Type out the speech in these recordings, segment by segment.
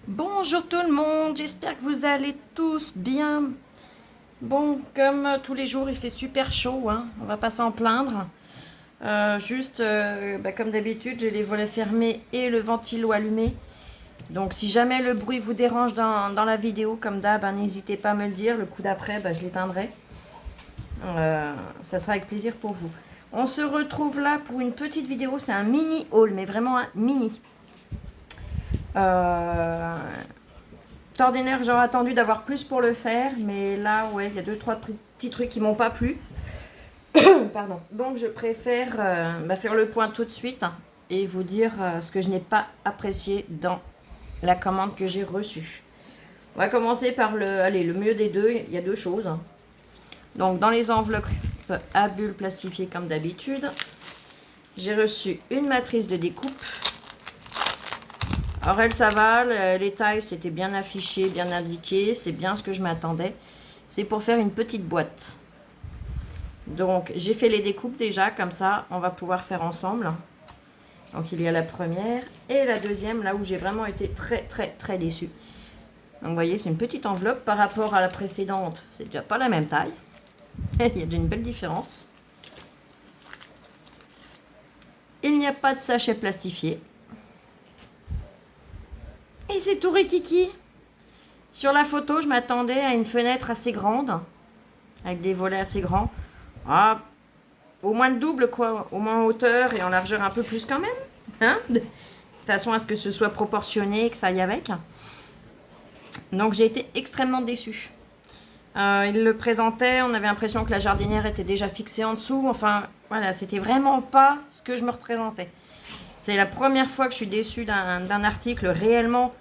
Bonjour tout le monde, j'espère que vous allez tous bien. Bon, comme tous les jours, il fait super chaud, hein, on va pas s'en plaindre. Comme d'habitude, j'ai les volets fermés et le ventilo allumé. Donc si jamais le bruit vous dérange dans la vidéo, comme d'hab, hein, n'hésitez pas à me le dire. Le coup d'après, je l'éteindrai. Ça sera avec plaisir pour vous. On se retrouve là pour une petite vidéo, c'est un mini haul, mais vraiment un mini. D'ordinaire, j'aurais attendu d'avoir plus pour le faire, mais là, ouais, il y a deux, trois petits trucs qui m'ont pas plu. Pardon. Donc, je préfère faire le point tout de suite et vous dire ce que je n'ai pas apprécié dans la commande que j'ai reçue. On va commencer par le mieux des deux. Il y a deux choses. Donc, dans les enveloppes à bulles plastifiées comme d'habitude, j'ai reçu une matrice de découpe. Alors elle, ça va, les tailles, c'était bien affiché, bien indiqué, c'est bien ce que je m'attendais. C'est pour faire une petite boîte. Donc j'ai fait les découpes déjà, comme ça on va pouvoir faire ensemble. Donc il y a la première et la deuxième, là où j'ai vraiment été très déçue. Donc vous voyez, c'est une petite enveloppe par rapport à la précédente, c'est déjà pas la même taille. Il y a déjà une belle différence. Il n'y a pas de sachet plastifié. Et c'est tout rikiki. Sur la photo, je m'attendais à une fenêtre assez grande, avec des volets assez grands. Ah, au moins le double, quoi. Au moins en hauteur et en largeur un peu plus quand même. Hein, de façon à ce que ce soit proportionné, que ça aille avec. Donc j'ai été extrêmement déçue. Il le présentait, on avait l'impression que la jardinière était déjà fixée en dessous. Enfin, voilà, c'était vraiment pas ce que je me représentais. C'est la première fois que je suis déçue d'un article réellement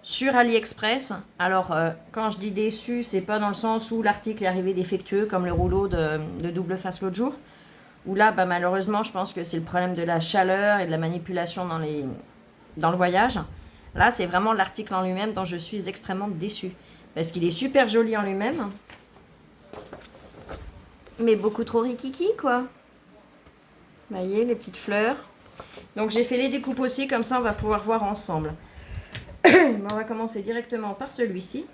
sur AliExpress. Alors, quand je dis déçu, c'est pas dans le sens où l'article est arrivé défectueux, comme le rouleau de double face l'autre jour. Où là, malheureusement, je pense que c'est le problème de la chaleur et de la manipulation dans le voyage. Là, c'est vraiment l'article en lui-même dont je suis extrêmement déçue. Parce qu'il est super joli en lui-même. Mais beaucoup trop rikiki, quoi. Vous voyez, les petites fleurs. Donc, j'ai fait les découpes aussi, comme ça, on va pouvoir voir ensemble. On va commencer directement par celui-ci.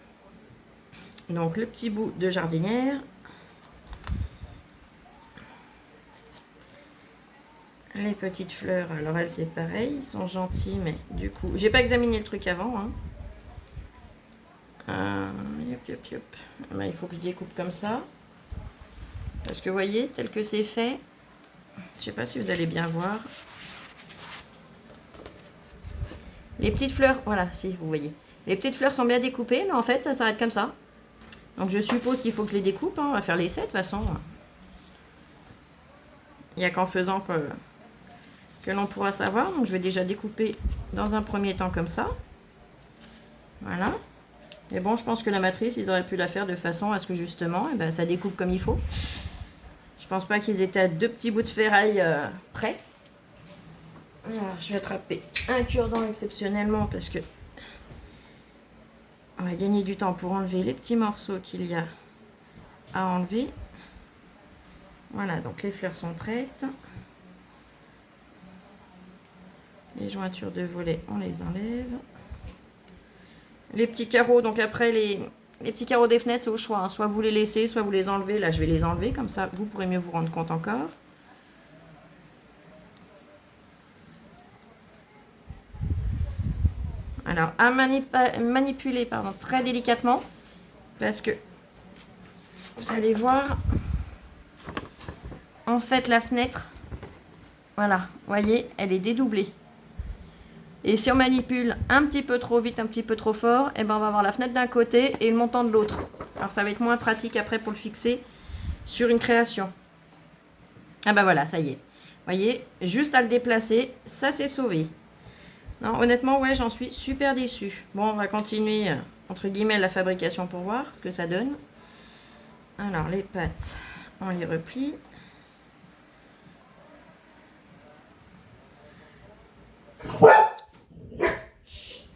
Donc le petit bout de jardinière. Les petites fleurs, alors elles c'est pareil, ils sont gentils, mais du coup, j'ai pas examiné le truc avant. Il faut que je découpe comme ça. Parce que vous voyez, tel que c'est fait, je sais pas si vous allez bien voir. Les petites fleurs, voilà, si vous voyez. Les petites fleurs sont bien découpées, mais en fait, ça s'arrête comme ça. Donc je suppose qu'il faut que je les découpe, hein. On va faire l'essai de toute façon. Il n'y a qu'en faisant que l'on pourra savoir. Donc je vais déjà découper dans un premier temps comme ça. Voilà. Et bon, je pense que la matrice, ils auraient pu la faire de façon à ce que justement, ça découpe comme il faut. Je pense pas qu'ils étaient à deux petits bouts de ferraille près. Alors, je vais attraper un cure-dent exceptionnellement parce que on va gagner du temps pour enlever les petits morceaux qu'il y a à enlever. Voilà, donc les fleurs sont prêtes. Les jointures de volets, on les enlève. Les petits carreaux, donc après les petits carreaux des fenêtres, c'est au choix. Hein. Soit vous les laissez, soit vous les enlevez. Là, je vais les enlever, comme ça, vous pourrez mieux vous rendre compte encore. Alors, à manipuler très délicatement, parce que vous allez voir, en fait, la fenêtre, voilà, vous voyez, elle est dédoublée. Et si on manipule un petit peu trop vite, un petit peu trop fort, on va avoir la fenêtre d'un côté et le montant de l'autre. Alors, ça va être moins pratique après pour le fixer sur une création. Ah voilà, ça y est. Vous voyez, juste à le déplacer, ça s'est sauvé. Non, honnêtement, ouais, j'en suis super déçue. Bon, on va continuer, entre guillemets, la fabrication pour voir ce que ça donne. Alors, les pattes, on les replie.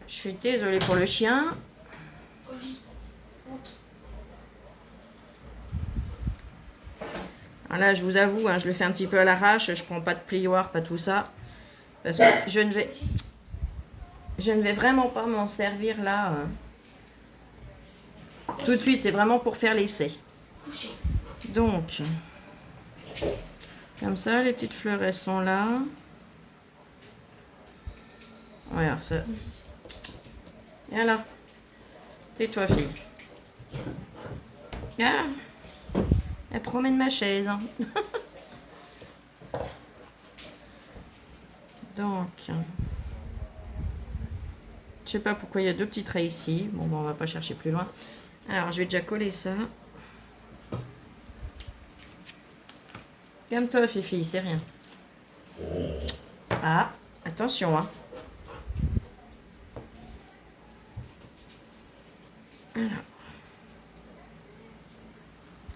Je suis désolée pour le chien. Alors là, je vous avoue, je le fais un petit peu à l'arrache. Je prends pas de plioir, pas tout ça. Parce que je ne vais je ne vais vraiment pas m'en servir là. Tout de suite, c'est vraiment pour faire l'essai. Donc, comme ça, les petites fleurs, elles sont là. Voilà, ça. Voilà. Tais-toi, fille. Ah, elle promène ma chaise. Hein. Donc, je sais pas pourquoi il y a 2 petits traits ici. Bon, on va pas chercher plus loin. Alors, je vais déjà coller ça. Calme-toi, Fifi, c'est rien. Ah, attention, hein. Alors.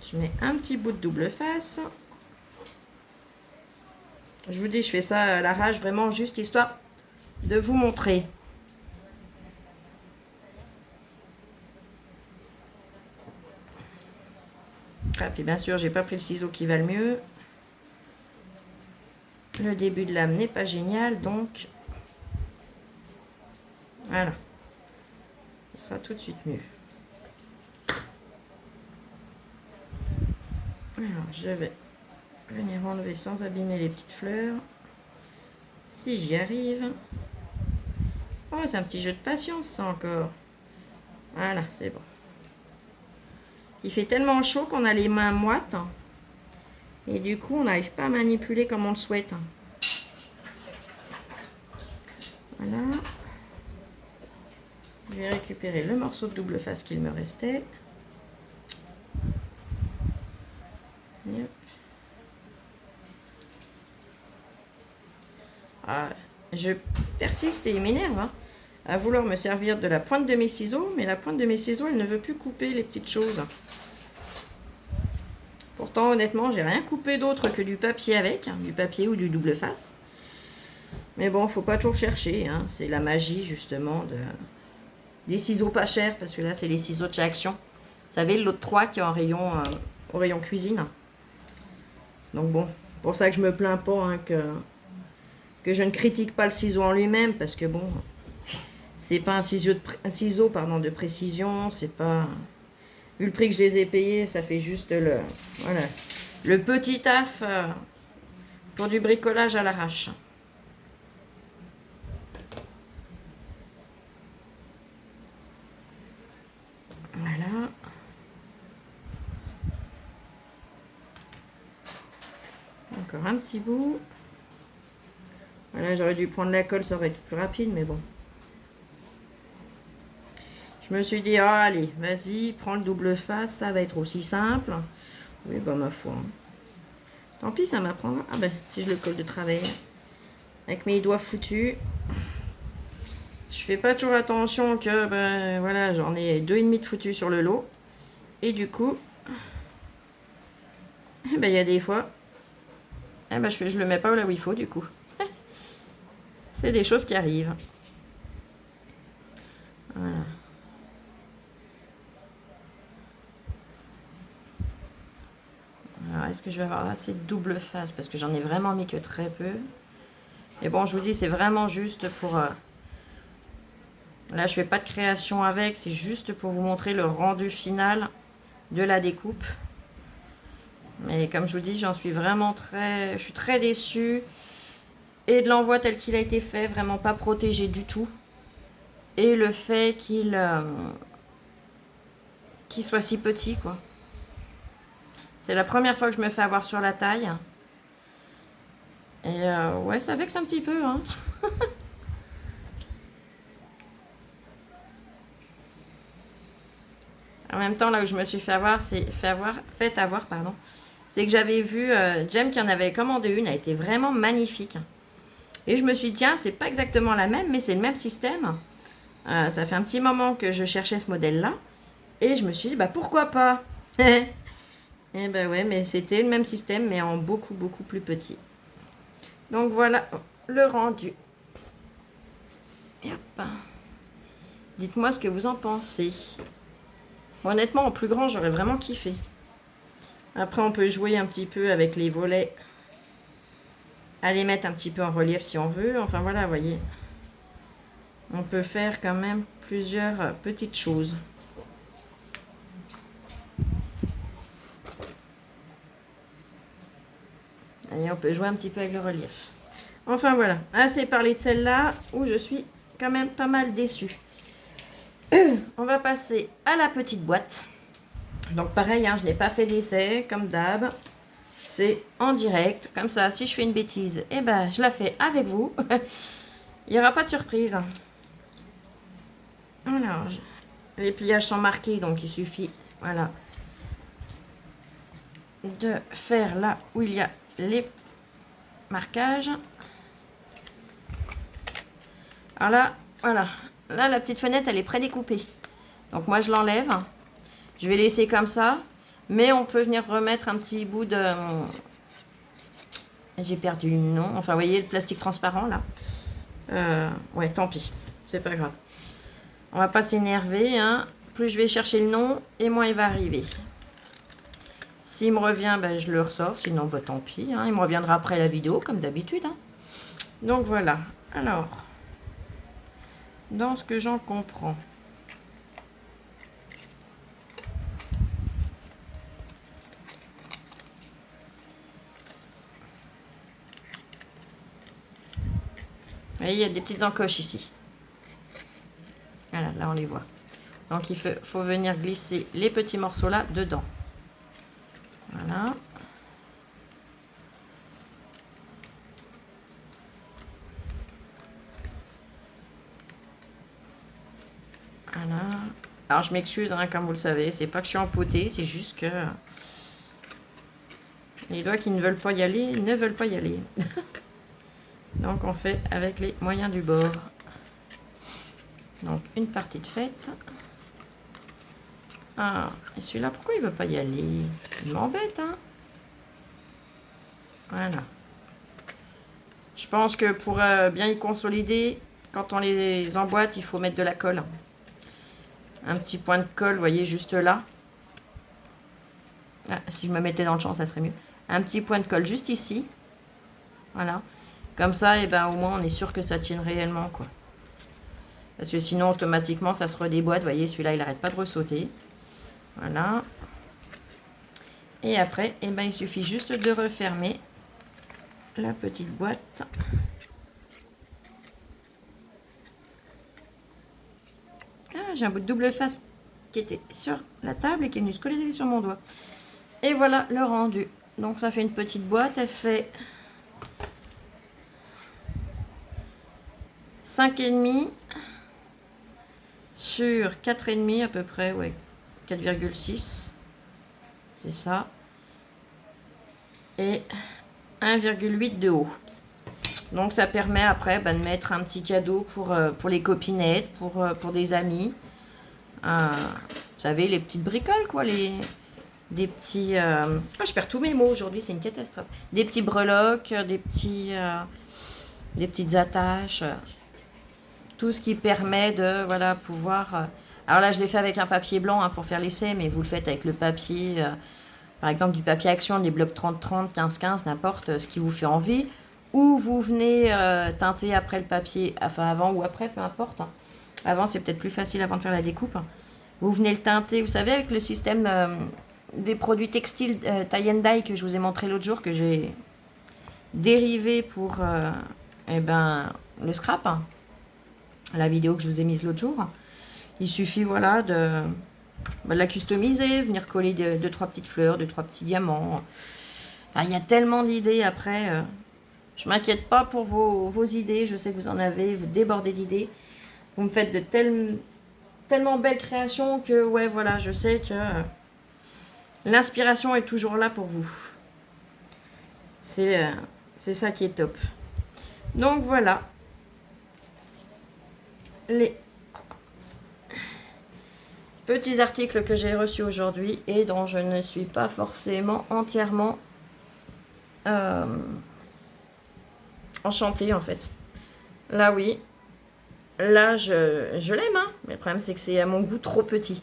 Je mets un petit bout de double face. Je vous dis, je fais ça à l'arrache, vraiment juste histoire de vous montrer. Ah, puis bien sûr, j'ai pas pris le ciseau qui va le mieux. Le début de lame n'est pas génial, donc voilà. Ce sera tout de suite mieux. Alors, je vais venir enlever sans abîmer les petites fleurs. Si j'y arrive. Oh, c'est un petit jeu de patience, ça encore. Voilà, c'est bon. Il fait tellement chaud qu'on a les mains moites. Et du coup, on n'arrive pas à manipuler comme on le souhaite. Voilà. Je vais récupérer le morceau de double face qu'il me restait. Ah, je persiste et il m'énerve hein, à vouloir me servir de la pointe de mes ciseaux, mais la pointe de mes ciseaux, elle ne veut plus couper les petites choses. Pourtant, honnêtement, j'ai rien coupé d'autre que du papier avec, hein, du papier ou du double face. Mais bon, faut pas toujours chercher, hein, c'est la magie justement des ciseaux pas chers, parce que là, c'est les ciseaux de chez Action. Vous savez, l'autre 3 qui est en rayon, au rayon cuisine. Donc bon, pour ça que je me plains pas hein, que je ne critique pas le ciseau en lui-même, parce que bon, c'est pas un ciseau de précision, c'est pas... Vu le prix que je les ai payés, ça fait juste voilà, le petit taf pour du bricolage à l'arrache. Voilà. Encore un petit bout. Voilà, j'aurais dû prendre la colle, ça aurait été plus rapide, mais bon. Je me suis dit, oh, allez, vas-y, prends le double face, ça va être aussi simple. Oui, bah ma foi. Tant pis, ça m'apprendra. Ah ben, si je le colle de travers, avec mes doigts foutus. Je fais pas toujours attention que, ben voilà, j'en ai 2,5 de foutus sur le lot. Et du coup, ben il y a des fois, eh ben, je le mets pas là où il faut du coup. C'est des choses qui arrivent. Voilà. Alors, est-ce que je vais avoir assez de double face? Parce que j'en ai vraiment mis que très peu. Et bon, je vous dis, c'est vraiment juste pour... Là, je fais pas de création avec. C'est juste pour vous montrer le rendu final de la découpe. Mais comme je vous dis, j'en suis vraiment très... Je suis très déçue. Et de l'envoi tel qu'il a été fait, vraiment pas protégé du tout. Et le fait qu'il soit si petit, quoi. C'est la première fois que je me fais avoir sur la taille. Et ouais, ça vexe un petit peu, hein. En même temps, là où je me suis fait avoir, pardon, c'est que j'avais vu Jem qui en avait commandé une, elle était vraiment magnifique. Et je me suis dit, tiens, c'est pas exactement la même, mais c'est le même système. Ça fait un petit moment que je cherchais ce modèle-là. Et je me suis dit, bah pourquoi pas. Et ben ouais, mais c'était le même système, mais en beaucoup, beaucoup plus petit. Donc voilà le rendu. Et hop. Dites-moi ce que vous en pensez. Honnêtement, en plus grand, j'aurais vraiment kiffé. Après, on peut jouer un petit peu avec les volets. À les mettre un petit peu en relief si on veut. Enfin voilà, vous voyez. on peut faire quand même plusieurs petites choses. Et on peut jouer un petit peu avec le relief. Enfin voilà, assez parlé de celle-là où je suis quand même pas mal déçue. On va passer à la petite boîte. Donc pareil, hein, je n'ai pas fait d'essai comme d'hab. C'est en direct. Comme ça, si je fais une bêtise, eh ben, je la fais avec vous. Il n'y aura pas de surprise. Alors, les pliages sont marqués, donc il suffit, voilà, de faire là où il y a les marquages. Alors là, voilà. Là, la petite fenêtre, elle est prédécoupée. Donc moi, je l'enlève. Je vais laisser comme ça. Mais on peut venir remettre un petit bout de... J'ai perdu le nom. Enfin, vous voyez le plastique transparent, là. Ouais, tant pis. C'est pas grave. On va pas s'énerver, hein. Plus je vais chercher le nom, et moins il va arriver. S'il me revient, ben, je le ressors. Sinon, ben, tant pis. Hein. Il me reviendra après la vidéo, comme d'habitude. Hein. Donc, voilà. Alors, dans ce que j'en comprends... Vous voyez, il y a des petites encoches ici. Voilà, là on les voit. Donc il faut venir glisser les petits morceaux là dedans. Voilà. Voilà. Alors je m'excuse, hein, comme vous le savez, c'est pas que je suis empotée, c'est juste que les doigts qui ne veulent pas y aller, ne veulent pas y aller. Donc on fait avec les moyens du bord. Donc une partie de faite. Ah, et celui-là, pourquoi il veut pas y aller? Il m'embête, hein. Voilà. Je pense que pour bien y consolider, quand on les emboîte, il faut mettre de la colle. Un petit point de colle, vous voyez, juste là. Ah, si je me mettais dans le champ, ça serait mieux. Un petit point de colle juste ici. Voilà. Comme ça, et ben, au moins, on est sûr que ça tienne réellement, quoi. Parce que sinon, automatiquement, ça se redéboîte. Vous voyez, celui-là, il n'arrête pas de ressauter. Voilà. Et après, et ben, il suffit juste de refermer la petite boîte. Ah, j'ai un bout de double face qui était sur la table et qui est venu se coller sur mon doigt. Et voilà le rendu. Donc ça fait une petite boîte, elle fait 5,5 sur 4,5 à peu près, ouais, 4,6. C'est ça. Et 1,8 de haut. Donc ça permet après de mettre un petit cadeau pour les copinettes, pour des amis. Vous savez, les petites bricoles, quoi, des petits... Oh, je perds tous mes mots aujourd'hui, c'est une catastrophe. Des petits breloques, des petites attaches. Tout ce qui permet de, voilà, pouvoir... Alors là, je l'ai fait avec un papier blanc, hein, pour faire l'essai, mais vous le faites avec le papier... par exemple, du papier action, des blocs 30-30, 15-15, n'importe ce qui vous fait envie. Ou vous venez teinter après le papier, enfin avant ou après, peu importe. Hein. Avant, c'est peut-être plus facile avant de faire la découpe. Vous venez le teinter, vous savez, avec le système des produits textiles tie and dye que je vous ai montré l'autre jour, que j'ai dérivé pour le scrap. Hein, la vidéo que je vous ai mise l'autre jour. Il suffit, voilà, de la customiser, venir coller 2-3 petites fleurs, 2-3 petits diamants. Enfin, il y a tellement d'idées après... Je ne m'inquiète pas pour vos idées. Je sais que vous en avez, vous débordez d'idées. Vous me faites de tellement belles créations que, ouais, voilà, je sais que l'inspiration est toujours là pour vous. C'est ça qui est top. Donc, voilà. Les petits articles que j'ai reçus aujourd'hui et dont je ne suis pas forcément entièrement... enchantée en fait. Là oui, là je l'aime, hein, mais le problème c'est que c'est à mon goût trop petit.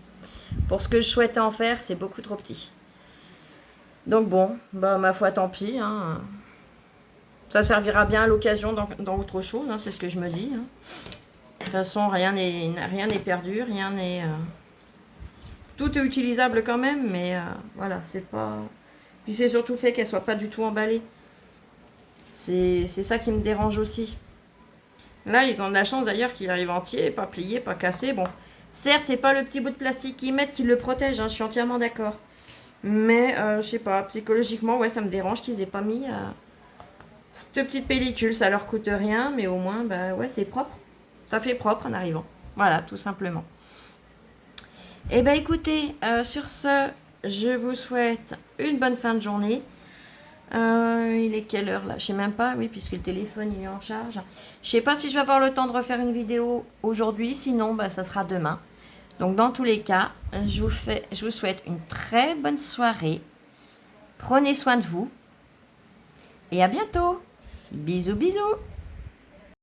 Pour ce que je souhaitais en faire, c'est beaucoup trop petit. Donc bon, bah ma foi tant pis. Hein. Ça servira bien à l'occasion dans autre chose, hein, c'est ce que je me dis. Hein. toute façon, rien n'est perdu, rien n'est... Tout est utilisable quand même, mais voilà, c'est pas... Puis c'est surtout le fait qu'elle soit pas du tout emballée. C'est ça qui me dérange aussi. Là, ils ont de la chance d'ailleurs qu'il arrive entier, pas plié, pas cassé. Bon, certes, c'est pas le petit bout de plastique qu'ils mettent qui le protège, hein, je suis entièrement d'accord. Mais, je sais pas, psychologiquement, ouais, ça me dérange qu'ils aient pas mis cette petite pellicule. Ça leur coûte rien, mais au moins, bah ouais, c'est propre. Ça fait propre en arrivant. Voilà, tout simplement. Eh ben écoutez, sur ce, je vous souhaite une bonne fin de journée. Il est quelle heure là? Je sais même pas, oui, puisque le téléphone il est en charge. Je sais pas si je vais avoir le temps de refaire une vidéo aujourd'hui, sinon bah, ça sera demain. Donc dans tous les cas, je vous souhaite une très bonne soirée. Prenez soin de vous et à bientôt. Bisous bisous.